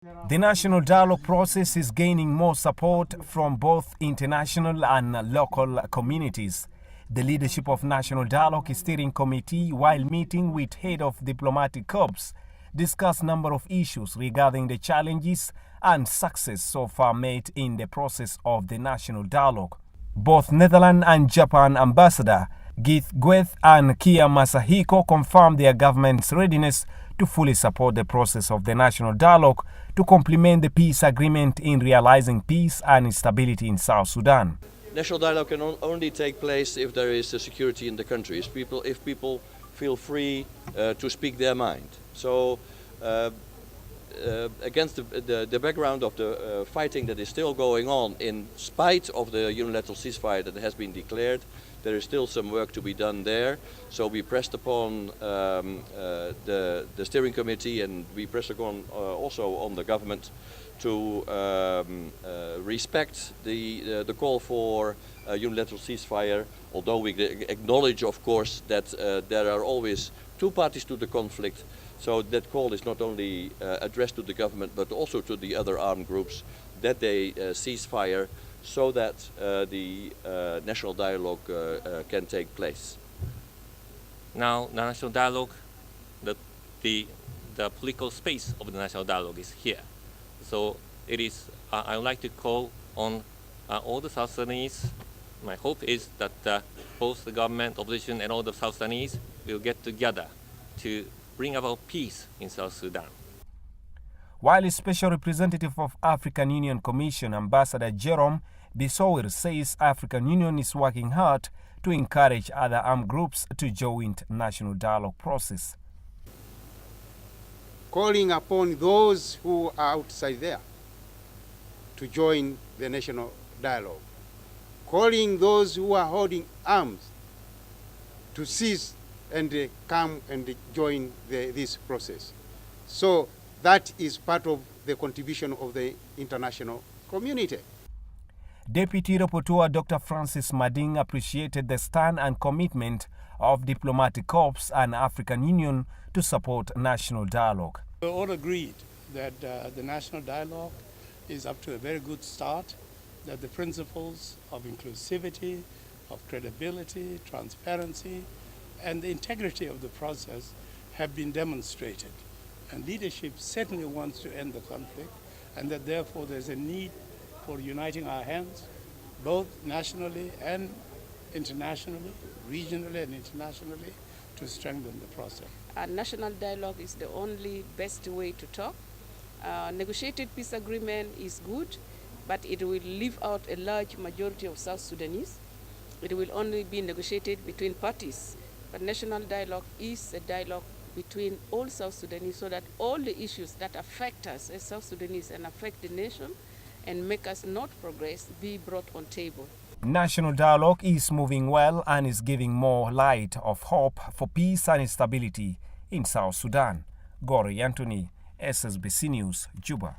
The national dialogue process is gaining more support from both international and local communities. The leadership of National Dialogue Steering Committee, while meeting with head of diplomatic corps, discussed a number of issues regarding the challenges and success so far made in the process of the national dialogue. Both Netherlands and Japan ambassador Gith Gweth and Kia Masahiko confirmed their government's readiness to fully support the process of the national dialogue to complement the peace agreement in realizing peace and stability in South Sudan. National dialogue can only take place if there is security in the country, if people feel free to speak their mind. So against the background of the fighting that is still going on, in spite of the unilateral ceasefire that has been declared, there is still some work to be done there. So we pressed upon the steering committee, and we pressed upon also on the government to respect the call for a unilateral ceasefire, although we acknowledge, of course, that there are always two parties to the conflict. So that call is not only addressed to the government but also to the other armed groups, that they cease fire so that the national dialogue can take place. Now, the national dialogue, the political space of the national dialogue is here. So it is. I would like to call on all the South Sudanese. My hope is that both the government, opposition, and all the South Sudanese will get together to bring about peace in South Sudan. While a special representative of African Union Commission, Ambassador Jerome Bissower, says African Union is working hard to encourage other armed groups to join national dialogue process. Calling upon those who are outside there to join the national dialogue. Calling those who are holding arms to cease and come and join this process. So that is part of the contribution of the international community. Deputy Rapporteur Dr. Francis Mading appreciated the stand and commitment of diplomatic corps and African Union to support national dialogue. We all agreed that the national dialogue is up to a very good start, that the principles of inclusivity, of credibility, transparency, and the integrity of the process have been demonstrated. And leadership certainly wants to end the conflict, and that therefore there's a need for uniting our hands, both nationally and internationally, regionally and internationally, to strengthen the process. A national dialogue is the only best way to talk. Negotiated peace agreement is good, but it will leave out a large majority of South Sudanese. It will only be negotiated between parties. But national dialogue is a dialogue between all South Sudanese, so that all the issues that affect us as South Sudanese and affect the nation and make us not progress be brought on table. National dialogue is moving well and is giving more light of hope for peace and stability in South Sudan. Gori Anthony, SSBC News, Juba.